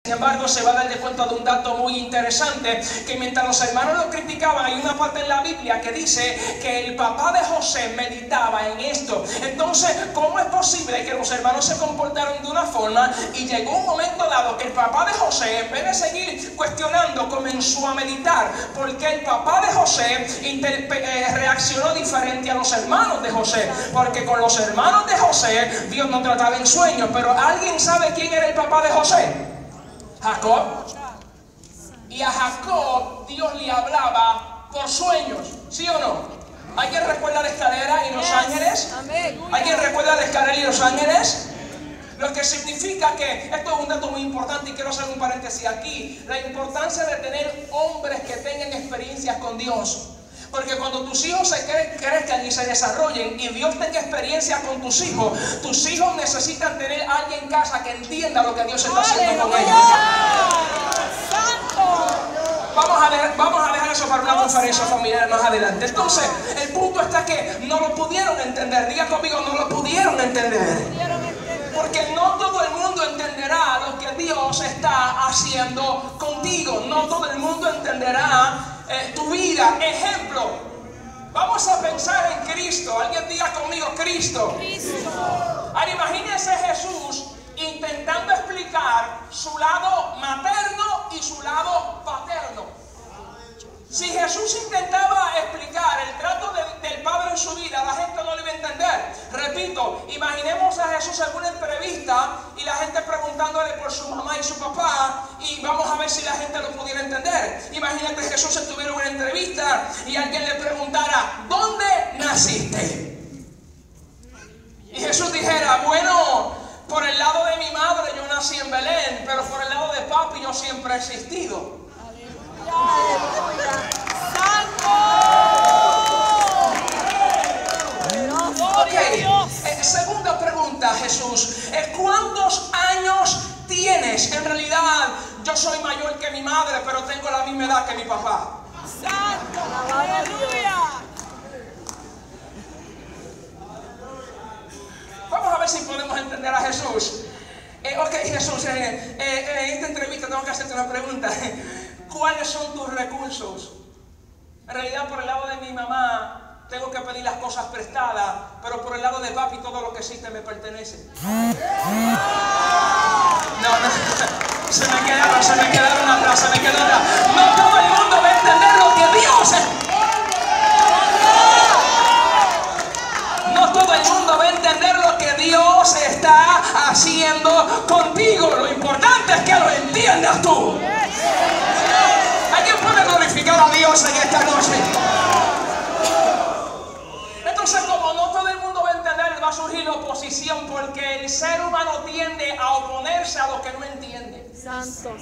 Sin embargo, se va a dar de cuenta de un dato muy interesante, que mientras los hermanos lo criticaban, hay una parte en la Biblia que dice que el papá de José meditaba en esto. Entonces, ¿cómo es posible que los hermanos se comportaron de una forma y llegó un momento dado que el papá de José, en vez de seguir cuestionando, comenzó a meditar? Porque el papá de José reaccionó diferente a los hermanos de José, porque con los hermanos de José Dios no trataba en sueños. Pero ¿alguien sabe quién era el papá de José? Jacob. Y a Jacob Dios le hablaba por sueños, ¿sí o no? ¿Alguien recuerda la escalera y los ángeles? ¿Alguien recuerda la escalera y los ángeles? Lo que significa que, esto es un dato muy importante y quiero hacer un paréntesis aquí, la importancia de tener hombres que tengan experiencias con Dios. Porque cuando tus hijos se crezcan y se desarrollen y Dios tenga experiencia con tus hijos necesitan tener a alguien en casa que entienda lo que Dios está haciendo con ellos. Vamos a dejar eso para una conferencia familiar más adelante. Entonces, el punto está que no lo pudieron entender. Diga conmigo, no lo pudieron entender. Porque no todo el mundo entenderá lo que Dios está haciendo contigo. No todo el mundo entenderá tu vida. Ejemplo, vamos a pensar en Cristo. Alguien diga conmigo, Cristo. Ahora imagínense Jesús intentando explicar su lado materno y su lado paterno. Si Jesús intentaba explicar el trato del Padre en su vida, la gente no lo iba a entender. Repito, imaginemos a Jesús en una entrevista y la gente preguntándole por su mamá y su papá, y vamos a ver si la gente lo pudiera entender. Imagínate Jesús estuviera en una entrevista y alguien le preguntara, ¿dónde naciste? Y Jesús dijera, bueno, por el lado de mi madre yo nací en Belén, pero por el lado de papi yo siempre he existido. Segunda pregunta, Jesús, ¿cuántos años tienes? En realidad yo soy mayor que mi madre, pero tengo la misma edad que mi papá. ¡Santo! ¡Aleluya! Vamos a ver si podemos entender a Jesús. Jesús, en esta entrevista tengo que hacerte una pregunta. ¿Cuáles son tus recursos? En realidad, por el lado de mi mamá, tengo que pedir las cosas prestadas, pero por el lado de papi, todo lo que existe me pertenece. No, se me quedaron atrás. No todo el mundo va a entender lo que Dios es. No todo el mundo va a entender lo que Dios está haciendo contigo. Lo importante es que lo entiendas tú. ¿Alguien puede glorificar a Dios en esta noche? Entonces, como no todo el mundo va a entender, va a surgir oposición, porque el ser humano tiende a oponerse a lo que no entiende. Santo.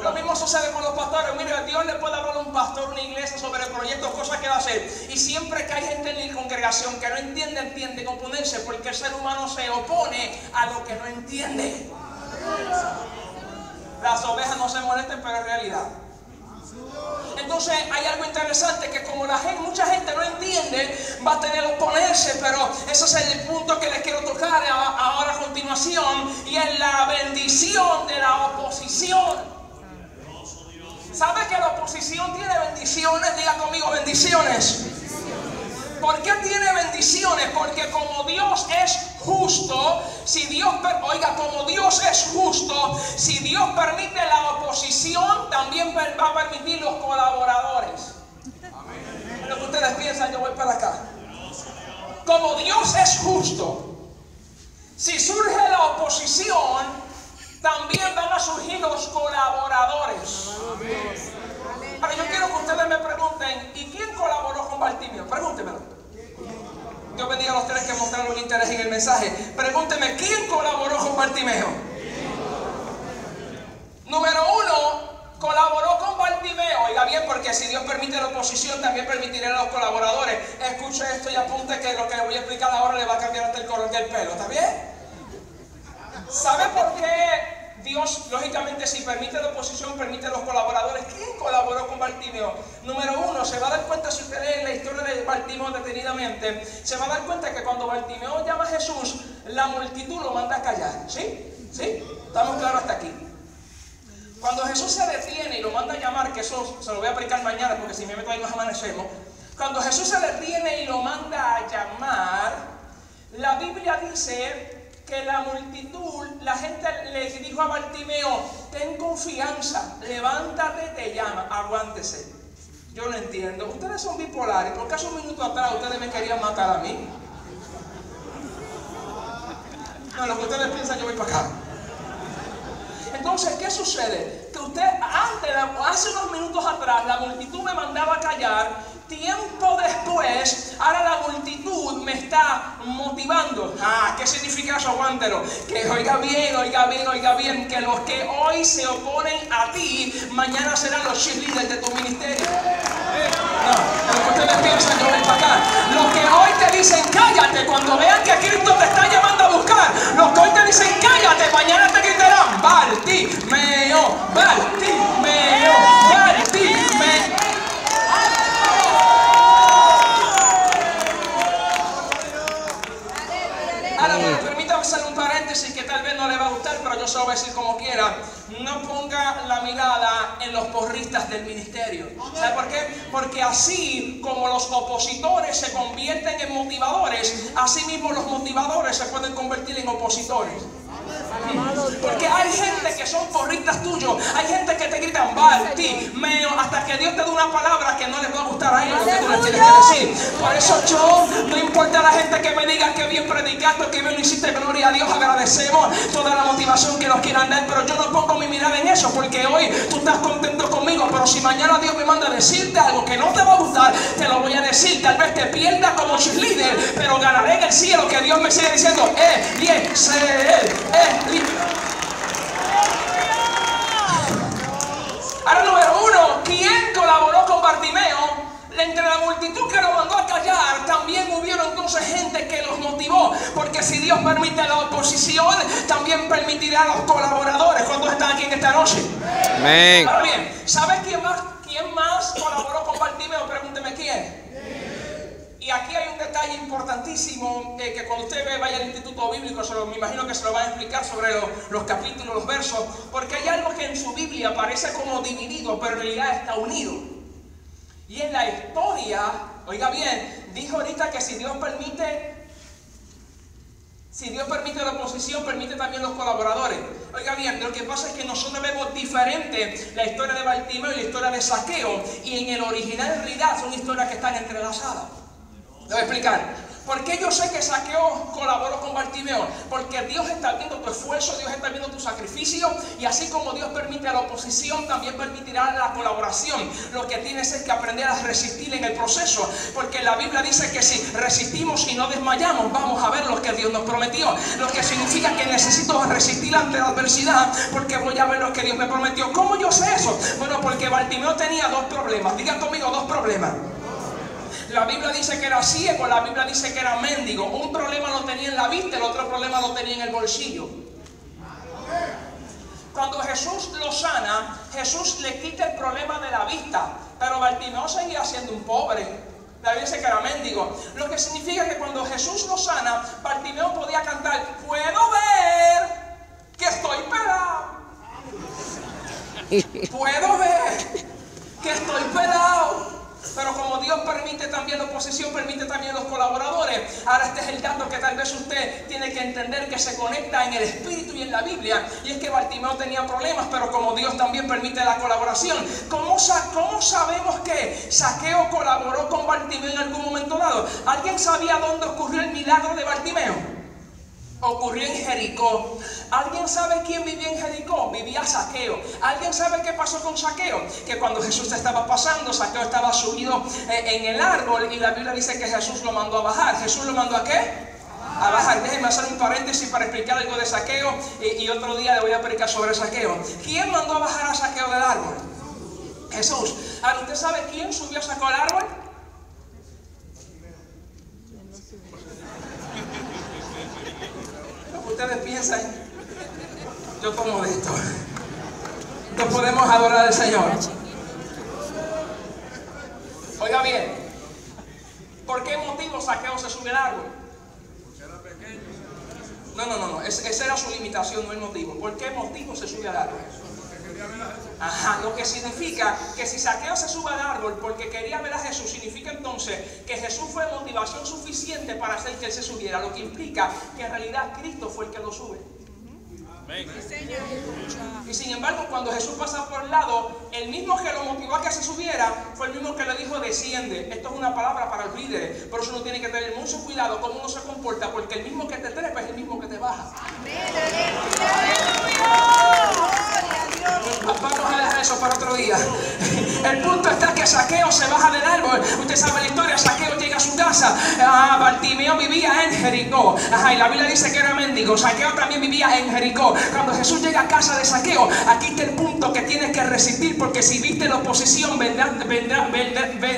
Lo mismo sucede con los pastores. Mira, Dios le puede hablar a un pastor, una iglesia sobre proyectos, cosas que va a hacer. Y siempre que hay gente en la congregación que no entiende, tiende a oponerse, porque el ser humano se opone a lo que no entiende. Las ovejas no se molestan, pero es realidad. Entonces hay algo interesante, que como mucha gente no entiende, va a tener que oponerse, pero ese es el punto que les quiero tocar ahora a continuación, y es la bendición de la oposición. ¿Sabe que la oposición tiene bendiciones? Diga conmigo, bendiciones. ¿Por qué tiene bendiciones? Porque como Dios es justo, si Dios permite la oposición, también va a permitir los colaboradores. Amén. Lo que ustedes piensan, yo voy para acá. Como Dios es justo, si surge la oposición, también van a surgir los colaboradores. Amén. Ahora yo quiero que ustedes me pregunten, ¿y quién colaboró con Bartimeo? Pregúntemelo. Dios bendiga a los tres que mostraron interés en el mensaje. Pregúnteme, ¿quién colaboró con Bartimeo? Número uno, colaboró con Bartimeo. Oiga bien, porque si Dios permite la oposición, también permitirá a los colaboradores. Escuche esto y apunte que lo que le voy a explicar ahora le va a cambiar hasta el color del pelo. ¿Está bien? ¿Sabe por qué Dios, lógicamente, si permite la oposición, permite a los colaboradores? ¿Quién colaboró con Bartimeo? Número uno, se va a dar cuenta, si usted lee la historia de Bartimeo detenidamente, se va a dar cuenta que cuando Bartimeo llama a Jesús, la multitud lo manda a callar. ¿Sí? ¿Estamos claros hasta aquí? Cuando Jesús se detiene y lo manda a llamar, que eso se lo voy a explicar mañana porque si me meto ahí nos amanecemos. Cuando Jesús se detiene y lo manda a llamar, la Biblia dice que la multitud, la gente le dijo a Bartimeo: ten confianza, levántate, te llama, aguántese. Yo no entiendo, ustedes son bipolares, porque hace un minuto atrás ustedes me querían matar a mí. No, lo que ustedes piensan, yo voy para acá. Entonces, ¿qué sucede? Que usted, hace unos minutos atrás, la multitud me mandaba a callar. Tiempo después, ahora la multitud me está motivando. ¿Qué significa eso? Aguántelo. Que oiga bien, que los que hoy se oponen a ti, mañana serán los cheerleaders de tu ministerio. No, lo que ustedes piensan, yo voy para acá. Los que hoy te dicen cállate, cuando vean que Cristo te está llamando a buscar, los que hoy te dicen cállate, mañana te gritarán: Bartimeo, Bartimeo, Bartimeo. Ahora, bueno, permítame hacer un paréntesis que tal vez no le va a gustar, pero yo se lo voy a decir como quiera. No ponga la mirada en los porristas del ministerio. ¿Sabe por qué? Porque así como los opositores se convierten en motivadores, así mismo los motivadores se pueden convertir en opositores. Porque hay gente que son porristas tuyos, hay gente que te gritan Bartimeo hasta que Dios te dé una palabra que no les va a gustar a ellos lo que tú les tienes que decir. Por eso yo, no importa la gente que me diga que bien predicaste, que bien lo hiciste, gloria a Dios, agradecemos toda la motivación que nos quieran dar, pero yo no pongo mi mirada en eso, porque hoy tú estás contento conmigo, pero si mañana Dios me manda a decirte algo que no te va a gustar, te lo voy a decir. Tal vez te pierdas como cheerleader, pero ganaré en el cielo, que Dios me sigue diciendo Ahora, número uno, ¿quién colaboró con Bartimeo? Entre la multitud que lo mandó a callar, también hubieron entonces gente que los motivó, porque si Dios permite la oposición, también permitirá a los colaboradores. ¿Cuántos están aquí en esta noche? Amén. Ahora bien, ¿sabe quién más colaboró con Bartimeo? Pregúnteme quién. Y aquí hay un detalle importantísimo que cuando usted vaya al Instituto Bíblico, me imagino que se lo van a explicar sobre los capítulos, los versos, porque hay algo que en su Biblia parece como dividido, pero en realidad está unido. Y en la historia, oiga bien, dijo ahorita que si Dios permite la oposición, permite también los colaboradores. Oiga bien, lo que pasa es que nosotros vemos diferente la historia de Bartimeo y la historia de Zaqueo, y en el original en realidad son historias que están entrelazadas. Le voy a explicar. ¿Por qué yo sé que Zaqueo colaboró con Bartimeo? Porque Dios está viendo tu esfuerzo, Dios está viendo tu sacrificio, y así como Dios permite la oposición, también permitirá la colaboración. Lo que tienes es que aprender a resistir en el proceso, porque la Biblia dice que si resistimos y no desmayamos, vamos a ver lo que Dios nos prometió. Lo que significa que necesito resistir ante la adversidad, porque voy a ver lo que Dios me prometió. ¿Cómo yo sé eso? Bueno, porque Bartimeo tenía dos problemas. Digan conmigo, dos problemas. La Biblia dice que era ciego, la Biblia dice que era mendigo. Un problema lo tenía en la vista, el otro problema lo tenía en el bolsillo. Cuando Jesús lo sana, Jesús le quita el problema de la vista, pero Bartimeo seguía siendo un pobre. La Biblia dice que era mendigo, lo que significa que cuando Jesús lo sana, Bartimeo podía cantar: puedo ver que estoy pelado. Puedo ver que estoy pelado. Pero como Dios permite también la oposición, permite también los colaboradores. Ahora este es el dato que tal vez usted tiene que entender, que se conecta en el Espíritu y en la Biblia. Y es que Bartimeo tenía problemas, pero como Dios también permite la colaboración. ¿Cómo sabemos que Zaqueo colaboró con Bartimeo en algún momento dado? ¿Alguien sabía dónde ocurrió el milagro de Bartimeo? Ocurrió en Jericó. ¿Alguien sabe quién vivía en Jericó? Vivía Zaqueo. ¿Alguien sabe qué pasó con Zaqueo? Que cuando Jesús estaba pasando, Zaqueo estaba subido en el árbol, y la Biblia dice que Jesús lo mandó a bajar. ¿Jesús lo mandó a qué? A bajar. Déjenme hacer un paréntesis para explicar algo de Zaqueo, y otro día le voy a explicar sobre Zaqueo. ¿Quién mandó a bajar a Zaqueo del árbol? Jesús. Ahora, ¿usted sabe quién subió a Zaqueo al árbol? Ustedes piensan, yo tomo de esto. No podemos adorar al Señor. Oiga bien, ¿por qué motivo Zaqueo se sube al árbol? No. Esa era su limitación, no el motivo. ¿Por qué motivo se sube al árbol? Ajá, lo que significa que si Zaqueo se sube al árbol porque quería ver a Jesús, significa entonces que Jesús fue motivación suficiente para hacer que él se subiera, lo que implica que en realidad Cristo fue el que lo sube. Y sin embargo, cuando Jesús pasa por el lado, el mismo que lo motivó a que se subiera fue el mismo que le dijo desciende. Esto es una palabra para los líderes, por eso uno tiene que tener mucho cuidado cómo uno se comporta, porque el mismo que te trepa es el mismo que te baja. Vamos a dejar eso para otro día. El punto está que Zaqueo se baja del árbol. Usted sabe la historia. Zaqueo llega a su casa. Bartimeo vivía en Jericó. Ajá, y la Biblia dice que era mendigo. Zaqueo también vivía en Jericó. Cuando Jesús llega a casa de Zaqueo, aquí está el punto que tienes que resistir, porque si viste la oposición,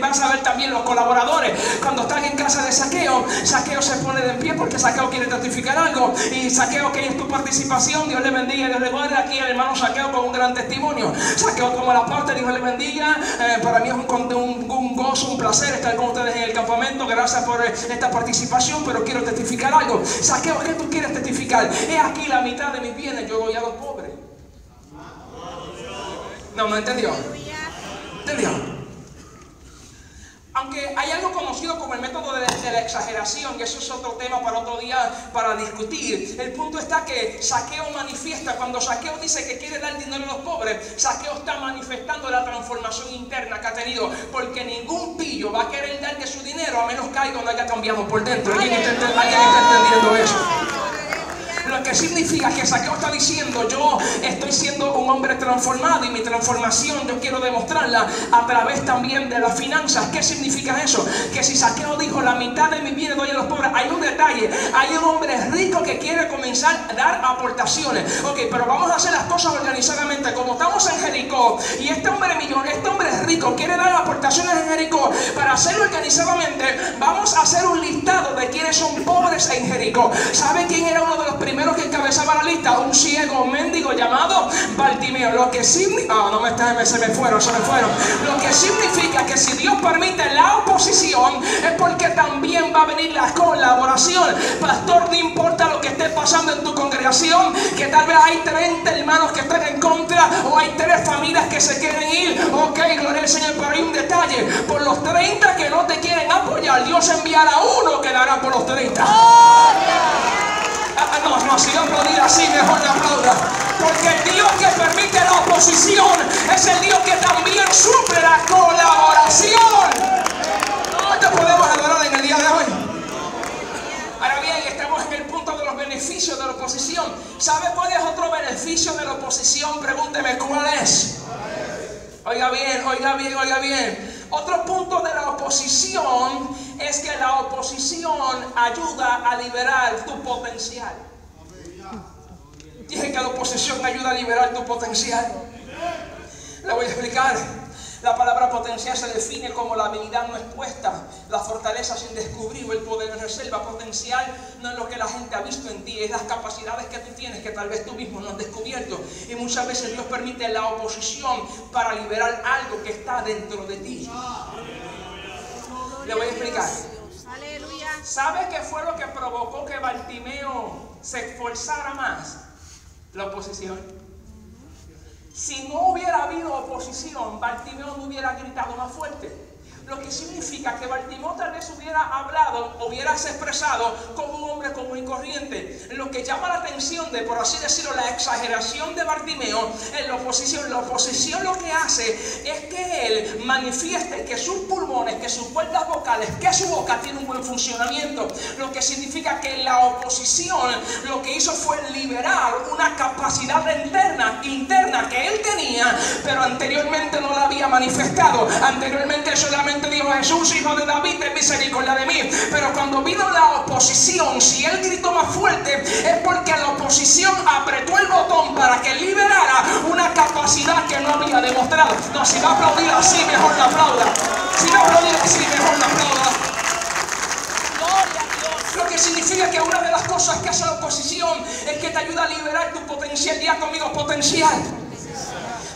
vas a ver también los colaboradores. Cuando están en casa de Zaqueo, Zaqueo se pone de pie porque Zaqueo quiere testificar algo. Y Zaqueo, que es tu participación, Dios le bendiga, Dios le guarde. Aquí el hermano Zaqueo con un gran testimonio. Zaqueo toma la parte, Dios le bendiga. Para mí es un gozo, un placer estar con ustedes en el campamento. Gracias por esta participación, pero quiero testificar algo. Zaqueo, ¿qué tú quieres testificar? He aquí la mitad de mis bienes yo doy a los pobres. No entendió. ¿Entendió? Aunque hay algo conocido como el método de la exageración, y eso es otro tema para otro día para discutir. El punto está que Zaqueo manifiesta, cuando Zaqueo dice que quiere dar dinero a los pobres, Zaqueo está manifestando la transformación interna que ha tenido, porque ningún pillo va a querer dar de su dinero a menos que algo no haya cambiado por dentro. ¿Alguien está entendiendo eso? Lo que significa que Zaqueo está diciendo: yo estoy siendo un hombre transformado y mi transformación yo quiero demostrarla a través también de las finanzas. ¿Qué significa eso? Que si Zaqueo dijo la mitad de mi bienes doy a los pobres, hay un detalle. Hay un hombre rico que quiere comenzar a dar aportaciones. Ok, pero vamos a hacer las cosas organizadamente. Como estamos en Jericó y este hombre rico quiere dar aportaciones en Jericó, para hacerlo organizadamente vamos a hacer un listado de quienes son pobres en Jericó. ¿Sabe quién era uno de los primeros que encabezaba la lista? Un ciego mendigo llamado Bartimeo. Lo que significa, se me fueron. Lo que significa que si Dios permite la oposición es porque también va a venir la colaboración. Pastor, no importa lo que esté pasando en tu congregación, que tal vez hay 30 hermanos que estén en contra, o hay 3 familias que se quieren ir. Ok, gloria al Señor, pero hay un detalle: por los 30 que no te quieren apoyar, Dios enviará uno que dará por los 30. No, si yo aplaudir así, mejor no aplauda. Porque el Dios que permite la oposición es el Dios que también suple la colaboración. ¿Cuánto podemos adorar en el día de hoy? Ahora bien, estamos en el punto de los beneficios de la oposición. ¿Sabe cuál es otro beneficio de la oposición? Pregúnteme, ¿cuál es? Oiga bien. Otro punto de la oposición es que la oposición ayuda a liberar tu potencial. Dije que la oposición ayuda a liberar tu potencial. Le voy a explicar. La palabra potencial se define como la habilidad no expuesta, la fortaleza sin descubrir o el poder en reserva. Potencial no es lo que la gente ha visto en ti, es las capacidades que tú tienes que tal vez tú mismo no has descubierto. Y muchas veces Dios permite la oposición para liberar algo que está dentro de ti. Le voy a explicar. ¿Sabe qué fue lo que provocó que Bartimeo se esforzara más? La oposición. Si no hubiera habido oposición, Bartimeo no hubiera gritado más fuerte. Lo que significa que Bartimeo tal vez hubiera hablado, hubiera expresado como un hombre común y corriente. Lo que llama la atención de, por así decirlo, la exageración de Bartimeo en la oposición. La oposición lo que hace es que él manifieste que sus pulmones, que sus cuerdas vocales, que su boca tiene un buen funcionamiento. Lo que significa que la oposición lo que hizo fue liberar una capacidad interna que él tenía, pero anteriormente no la había manifestado. Anteriormente solamente dijo: Jesús, hijo de David, ten misericordia de mí. Pero cuando vino la oposición, si él gritó más fuerte, es porque la oposición apretó el botón para que liberara una capacidad que no había demostrado. No, si va a aplaudir así, mejor no aplauda. Si va a aplaudir así, mejor no aplauda. Lo que significa que una de las cosas que hace la oposición es que te ayuda a liberar tu potencial. Día conmigo, potencial.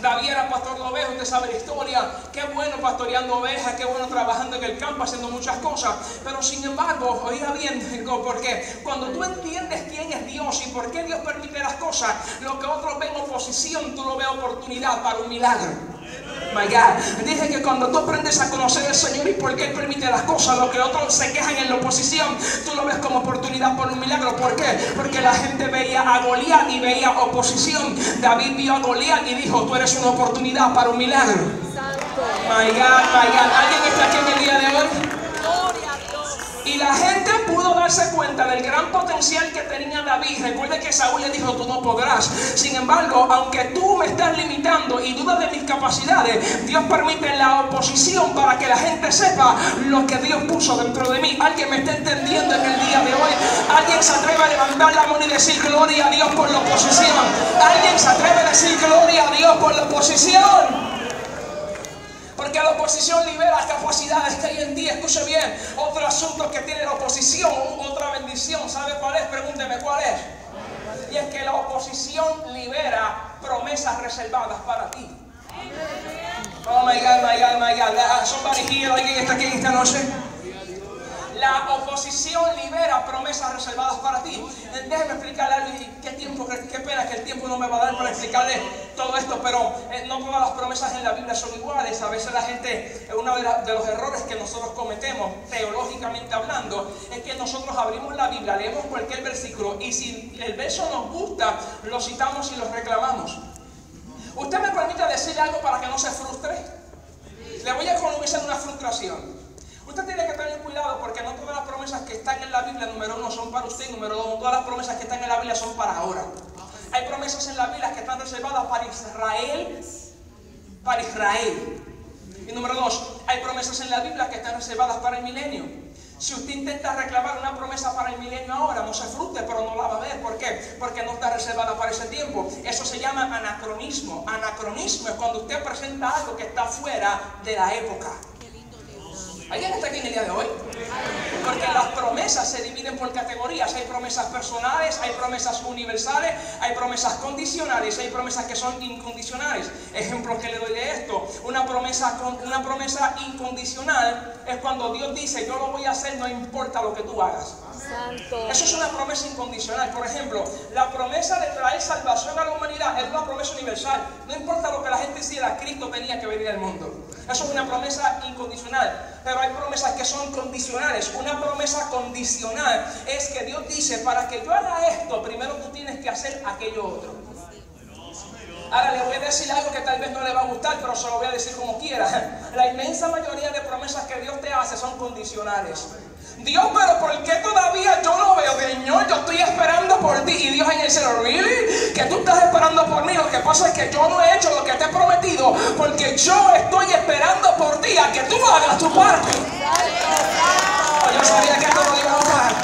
David era pastor de ovejas, usted sabe la historia. Qué bueno pastoreando ovejas, qué bueno trabajando en el campo, haciendo muchas cosas. Pero sin embargo, oiga bien, porque cuando tú entiendes quién es Dios y por qué Dios permite las cosas, lo que otros ven oposición, tú lo ves oportunidad para un milagro. My God. Dije que cuando tú aprendes a conocer al Señor y por qué Él permite las cosas, lo que otros se quejan en la oposición, tú lo ves como oportunidad para un milagro. ¿Por qué? Porque la gente veía a Goliat y veía oposición. David vio a Goliat y dijo, tú eres una oportunidad para un milagro. My God, my God. ¿Alguien está aquí en el día de hoy? Y la gente pudo darse cuenta del gran potencial que tenía David. Recuerde que Saúl le dijo, tú no podrás. Sin embargo, aunque tú me estás limitando y dudas de mis capacidades, Dios permite la oposición para que la gente sepa lo que Dios puso dentro de mí. ¿Alguien me está entendiendo en el día de hoy? ¿Alguien se atreve a levantar la mano y decir gloria a Dios por la oposición? ¿Alguien se atreve a decir gloria a Dios por la oposición? Porque la oposición libera capacidades que hay en ti. Escuche bien, otro asunto que tiene la oposición, otra bendición, ¿sabe cuál es? Pregúnteme cuál es. Y es que la oposición libera promesas reservadas para ti. Oh my God, my God, my God. Somebody here, alguien está aquí esta noche. La oposición libera promesas reservadas para ti. Déjeme explicarle algo. Qué pena que el tiempo no me va a dar para explicarle todo esto, pero no todas las promesas en la Biblia son iguales. A veces la gente, uno de los errores que nosotros cometemos, teológicamente hablando, es que nosotros abrimos la Biblia, leemos cualquier versículo y si el verso nos gusta, lo citamos y lo reclamamos. ¿Usted me permite decirle algo para que no se frustre? Le voy a economizar una frustración. Usted tiene que tener cuidado porque no todas las promesas que están en la Biblia, número uno, son para usted, número dos, todas las promesas que están en la Biblia son para ahora. Hay promesas en la Biblia que están reservadas para Israel, Y número dos, hay promesas en la Biblia que están reservadas para el milenio. Si usted intenta reclamar una promesa para el milenio ahora, no se frustre, pero no la va a ver. ¿Por qué? Porque no está reservada para ese tiempo. Eso se llama anacronismo. Anacronismo es cuando usted presenta algo que está fuera de la época. ¿Alguien está aquí en el día de hoy? Porque las promesas se dividen por categorías. Hay promesas personales, hay promesas universales, hay promesas condicionales, hay promesas que son incondicionales. Ejemplo que le doy de esto. Una promesa incondicional es cuando Dios dice, yo lo voy a hacer no importa lo que tú hagas. Santo. Eso es una promesa incondicional. Por ejemplo, la promesa de traer salvación a la humanidad es una promesa universal. No importa lo que la gente hiciera, Cristo tenía que venir al mundo. Eso es una promesa incondicional. Pero hay promesas que son condicionales. Una promesa condicional es que Dios dice, para que yo haga esto, primero tú tienes que hacer aquello otro. Ahora le voy a decir algo que tal vez no le va a gustar, pero se lo voy a decir como quiera. La inmensa mayoría de promesas que Dios te hace son condicionales. Dios, pero ¿por qué todavía yo no veo? Señor, yo estoy esperando por ti. Y Dios en el cielo, ¿really? Que tú estás esperando por mí. Lo que pasa es que yo no he hecho lo que te he prometido, porque yo estoy esperando por ti a que tú hagas tu parte. Yo sabía que esto no iba a gustar.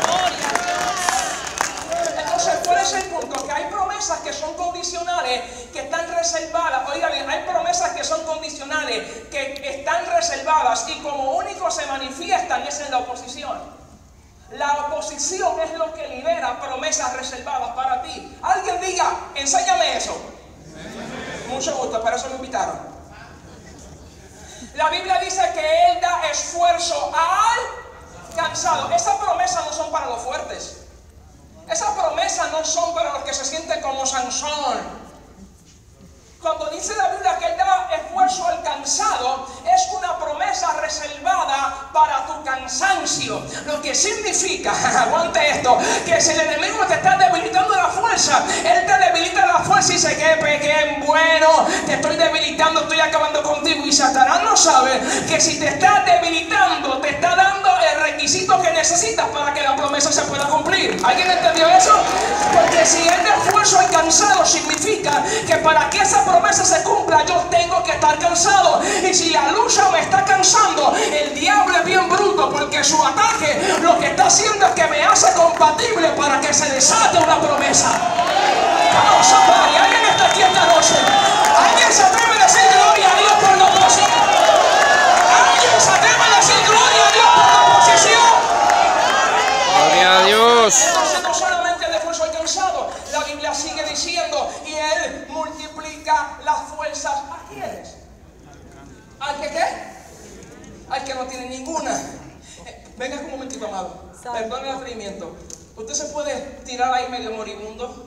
Entonces, ¿cuál es el punto? Que hay promesas que son condicionales, que están reservadas. Oiga bien, hay promesas que son condicionales, que están reservadas y como único se manifiestan es en la oposición. La oposición es lo que libera promesas reservadas para ti. Alguien diga, enséñame eso. Mucho gusto, para eso me invitaron. La Biblia dice que Él da esfuerzo al cansado. Esas promesas no son para los fuertes. Esas promesas no son para los que se sienten como Sansón. Cuando dice la Biblia que Él da esfuerzo al cansado, es una promesa reservada para tu cansancio. Lo que significa, aguante esto, que si el enemigo te está debilitando la fuerza, Él te debilita la fuerza y dice que bueno, te estoy debilitando, estoy acabando contigo. Y Satanás no sabe que si te está debilitando, te está dando el requisito que necesitas para que la promesa se pueda cumplir. ¿Alguien entendió eso? Porque si Él da esfuerzo al cansado, significa que para que esa promesa se cumpla, yo tengo que estar cansado. Y si la lucha me está cansando, el diablo es bien bruto, porque su ataque lo que está haciendo es que me hace compatible para que se desate una promesa. Vamos a ver, ¿alguien está aquí esta noche? ¿Alguien se atreve a decir gloria a Dios por la oposición? ¿Alguien se atreve a decir gloria a Dios por la oposición? Gloria a Dios. Entonces no solamente de esfuerzo alcanzado, la Biblia sigue diciendo, y Él multiplica aplica las fuerzas ¿a quiénes? ¿Al que qué? Al que no tiene ninguna. Venga un momentito, amado. Perdone el atrevimiento. ¿Usted se puede tirar ahí medio moribundo?